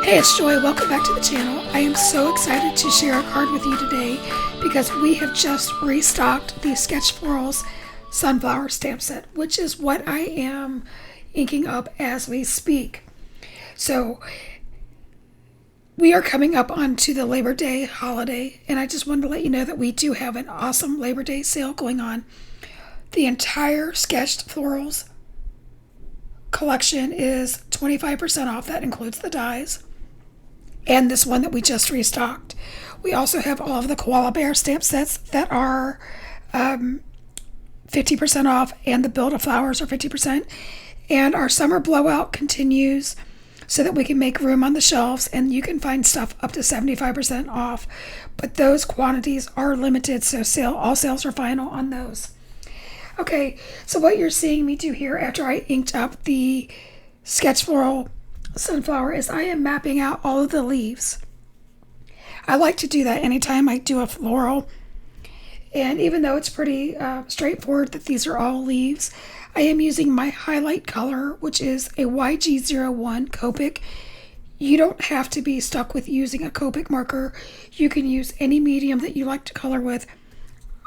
Hey, it's Joy. Welcome back to the channel. I am so excited to share a card with you today because we have just restocked the Sketched Florals Sunflower Stamp Set, which is what I am inking up as we speak. So we are coming up onto the Labor Day holiday, and I just wanted to let you know that we do have an awesome Labor Day sale going on. The entire Sketched Florals collection is 25% off. That includes the dies and this one that we just restocked. We also have all of the Koala Bear stamp sets that are 50% off, and the Build a Flowers are 50%. And our summer blowout continues so that we can make room on the shelves, and you can find stuff up to 75% off. But those quantities are limited, so all sales are final on those. Okay, so what you're seeing me do here after I inked up the Sketched Floral Sunflower is I am mapping out all of the leaves. I like to do that anytime I do a floral. And even though it's pretty straightforward that these are all leaves, I am using my highlight color, which is a YG01 Copic. You don't have to be stuck with using a Copic marker. You can use any medium that you like to color with.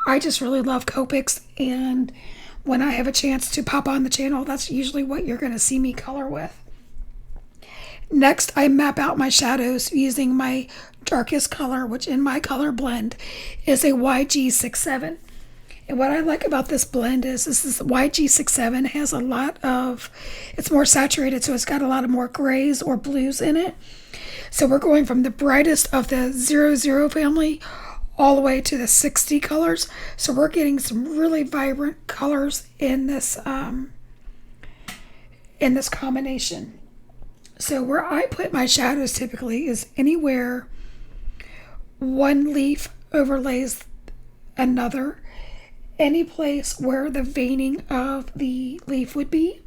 I just really love Copics, and when I have a chance to pop on the channel, that's usually what you're going to see me color with. Next, I map out my shadows using my darkest color, which in my color blend is a YG67. And what I like about this blend is this YG67 has a lot of, it's more saturated, so it's got a lot of more grays or blues in it. So we're going from the brightest of the 00 family all the way to the 60 colors. So we're getting some really vibrant colors in this combination. So where I put my shadows typically is anywhere one leaf overlays another, any place where the veining of the leaf would be,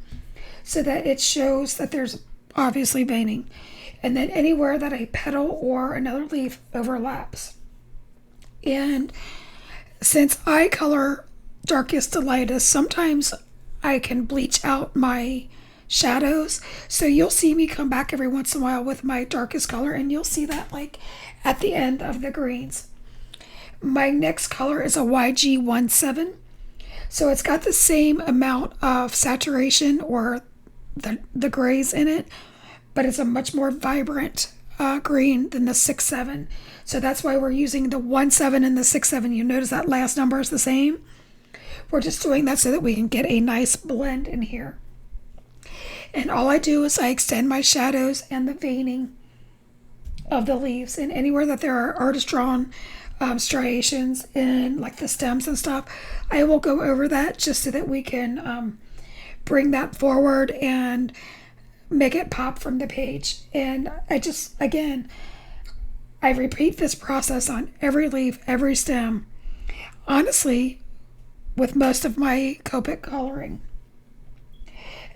so that it shows that there's obviously veining, and then anywhere that a petal or another leaf overlaps. And since I color darkest to lightest, sometimes I can bleach out my shadows, so you'll see me come back every once in a while with my darkest color, and you'll see that like at the end of the greens. My next color is a YG17, so it's got the same amount of saturation or the grays in it, but it's a much more vibrant green than the 6-7. So that's why we're using the 1-7 and the 6-7. You notice that last number is the same. We're just doing that so that we can get a nice blend in here. And all I do is I extend my shadows and the veining of the leaves, and anywhere that there are artist drawn striations in like the stems and stuff, I will go over that just so that we can bring that forward and make it pop from the page. And I repeat this process on every leaf, every stem, honestly, with most of my Copic coloring.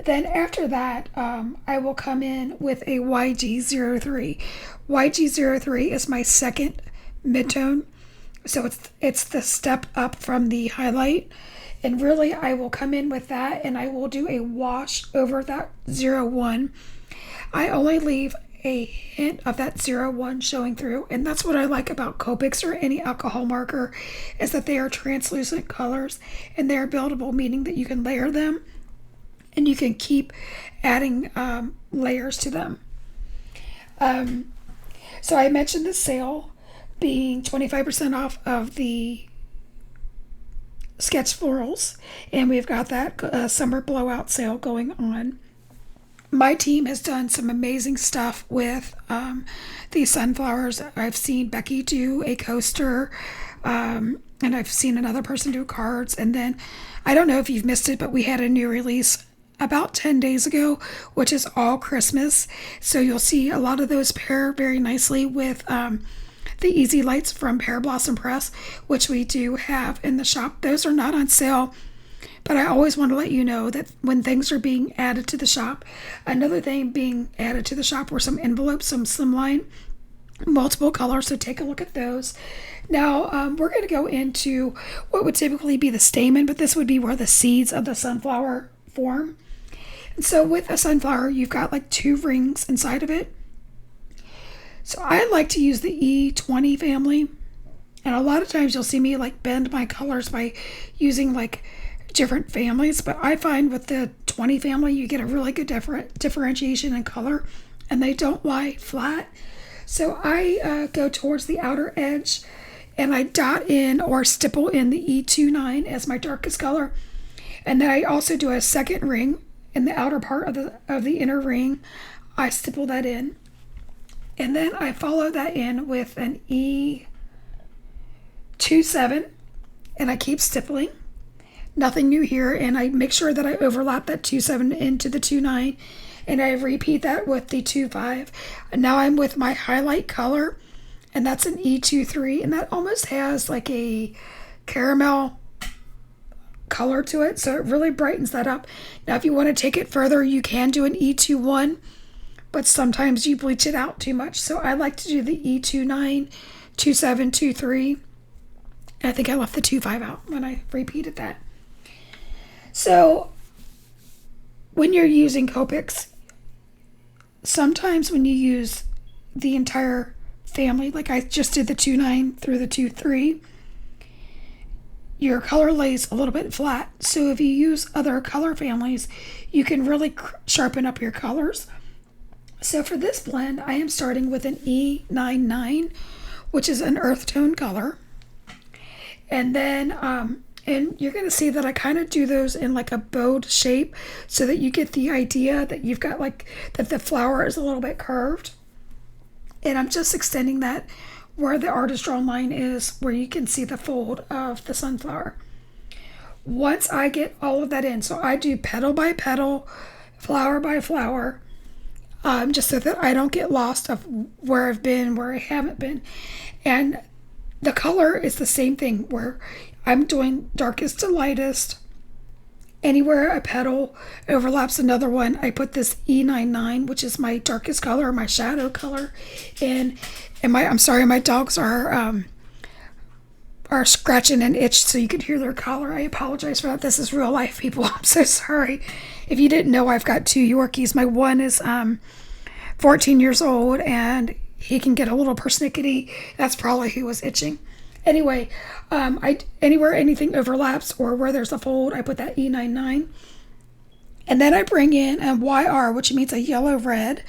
Then after that, I will come in with a YG03. YG03 is my second midtone, so it's the step up from the highlight. And really, I will come in with that, and I will do a wash over that 01. I only leave a hint of that 01 showing through, and that's what I like about Copics or any alcohol marker, is that they are translucent colors and they're buildable, meaning that you can layer them and you can keep adding layers to them. So I mentioned the sale being 25% off of the Sketched Florals, and we've got that summer blowout sale going on. My team has done some amazing stuff with these sunflowers. I've seen Becky do a coaster, and I've seen another person do cards. And then, I don't know if you've missed it, but we had a new release about 10 days ago, which is all Christmas. So you'll see a lot of those pair very nicely with the Easy Lights from Pear Blossom Press, which we do have in the shop. Those are not on sale, but I always want to let you know that when things are being added to the shop. Another thing being added to the shop were some envelopes, some slimline, multiple colors, so take a look at those. Now we're going to go into what would typically be the stamen, but this would be where the seeds of the sunflower form. And so with a sunflower, you've got like 2 rings inside of it. So I like to use the E20 family. And a lot of times you'll see me like bend my colors by using like different families. But I find with the 20 family, you get a really good differentiation in color and they don't lie flat. So I go towards the outer edge and I dot in or stipple in the E29 as my darkest color. And then I also do a second ring in the outer part of the inner ring. I stipple that in. And then I follow that in with an E27 and I keep stippling. Nothing new here, and I make sure that I overlap that 2.7 into the 2.9, and I repeat that with the 2.5. And now I'm with my highlight color, and that's an E23, and that almost has like a caramel color to it, so it really brightens that up. Now, if you want to take it further, you can do an E21, but sometimes you bleach it out too much, so I like to do the E29, 2.7, 2.3. I think I left the 2.5 out when I repeated that. So when you're using Copics, sometimes when you use the entire family, like I just did the 2.9 through the 2.3, your color lays a little bit flat. So if you use other color families, you can really sharpen up your colors. So for this blend, I am starting with an E99, which is an earth tone color. And then, and you're going to see that I kind of do those in like a bowed shape so that you get the idea that you've got like, that the flower is a little bit curved. And I'm just extending that where the artist drawn line is, where you can see the fold of the sunflower. Once I get all of that in, so I do petal by petal, flower by flower, just so that I don't get lost of where I've been, where I haven't been. And the color is the same thing where I'm doing darkest to lightest. Anywhere a petal overlaps another one, I put this E99, which is my darkest color, my shadow color, in. And I'm sorry, my dogs are scratching and itched so you can hear their collar. I apologize for that. This is real life, people. I'm so sorry. If you didn't know, I've got 2 Yorkies. My one is 14 years old and he can get a little persnickety. That's probably who was itching. Anyway, anywhere anything overlaps or where there's a fold, I put that E99. And then I bring in a YR, which means a yellow red.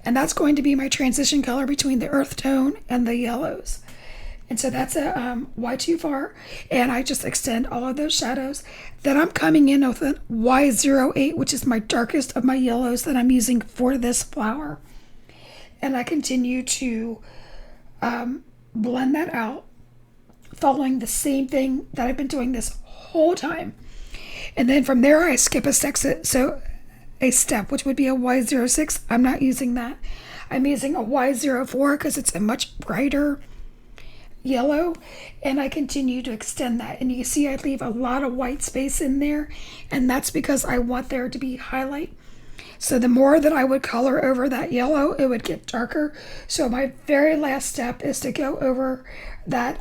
And that's going to be my transition color between the earth tone and the yellows. And so that's a Y2 and I just extend all of those shadows. Then I'm coming in with a Y08, which is my darkest of my yellows that I'm using for this flower. And I continue to blend that out, following the same thing that I've been doing this whole time. And then from there, I skip a step, which would be a Y06. I'm not using that. I'm using a Y04 because it's a much brighter yellow, and I continue to extend that. And you see I leave a lot of white space in there, and that's because I want there to be highlight. So the more that I would color over that yellow, it would get darker. So my very last step is to go over that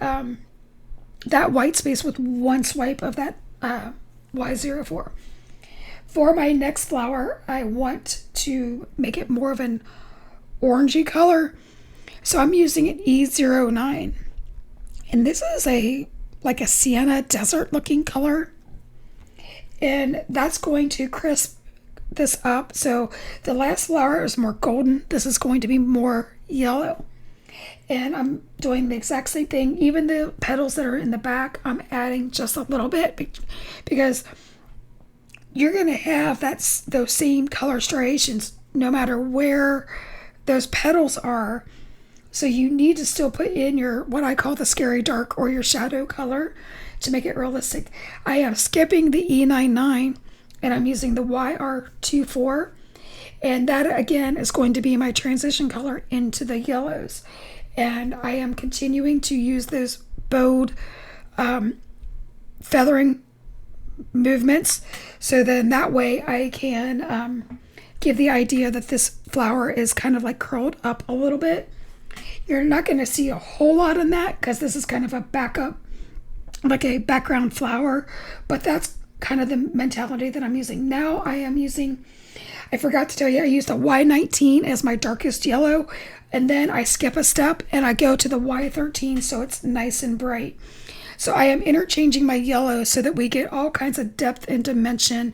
that white space with one swipe of that Y04. For my next flower, I want to make it more of an orangey color. So I'm using an E09. And this is like a sienna desert looking color. And that's going to crisp this up. So the last flower is more golden. This is going to be more yellow. And I'm doing the exact same thing. Even the petals that are in the back, I'm adding just a little bit because you're going to have those same color striations no matter where those petals are. So you need to still put in your, what I call the scary dark or your shadow color to make it realistic. I am skipping the E99 and I'm using the YR24. And that again is going to be my transition color into the yellows. And I am continuing to use those bowed feathering movements. So then that way I can give the idea that this flower is kind of like curled up a little bit. You're not going to see a whole lot in that because this is kind of a backup, like a background flower, but that's kind of the mentality that I'm using. Now I I forgot to tell you, I used a Y19 as my darkest yellow, and then I skip a step and I go to the Y13 so it's nice and bright. So I am interchanging my yellow so that we get all kinds of depth and dimension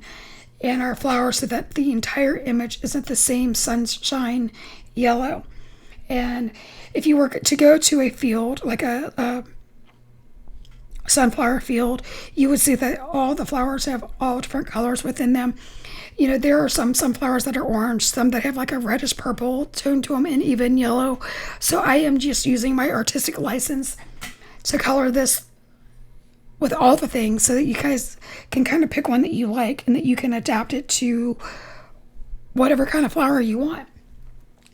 in our flowers so that the entire image isn't the same sunshine yellow. And if you were to go to a field, like a sunflower field, you would see that all the flowers have all different colors within them. You know, there are some sunflowers that are orange, some that have like a reddish purple tone to them, and even yellow. So I am just using my artistic license to color this with all the things so that you guys can kind of pick one that you like and that you can adapt it to whatever kind of flower you want.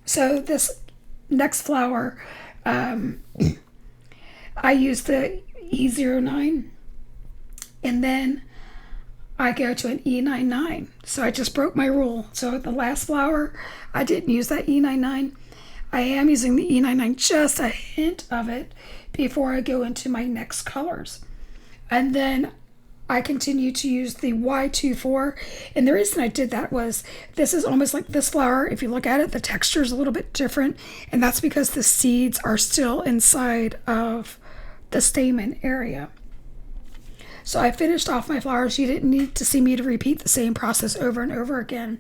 So this next flower, I use the E09, and then I go to an E99. So I just broke my rule. So the last flower, I didn't use that E99. I am using the E99, just a hint of it, before I go into my next colors. And then I continue to use the Y24. And the reason I did that was, this is almost like this flower. If you look at it, the texture is a little bit different. And that's because the seeds are still inside of the stamen area. So I finished off my flowers. You didn't need to see me to repeat the same process over and over again.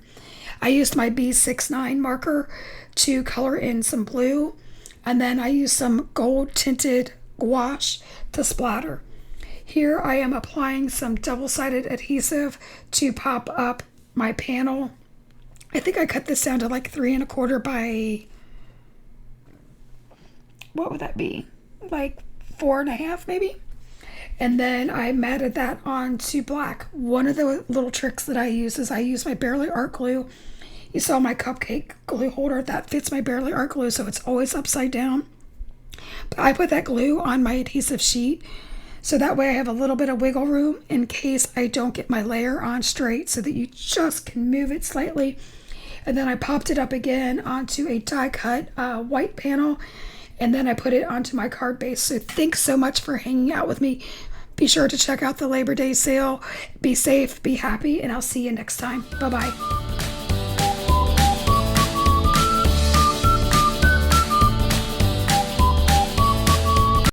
I used my B69 marker to color in some blue, and then I used some gold tinted gouache to splatter. Here I am applying some double-sided adhesive to pop up my panel. I think I cut this down to like 3 1/4 by, what would that be? Like 4 1/2 maybe? And then I matted that onto black. One of the little tricks that I use is I use my Bearly Art Glue. You saw my cupcake glue holder. That fits my Bearly Art Glue, so it's always upside down. But I put that glue on my adhesive sheet, so that way I have a little bit of wiggle room in case I don't get my layer on straight, so that you just can move it slightly. And then I popped it up again onto a die cut white panel, and then I put it onto my card base. So thanks so much for hanging out with me. Be sure to check out the Labor Day sale. Be safe, be happy, and I'll see you next time. Bye-bye.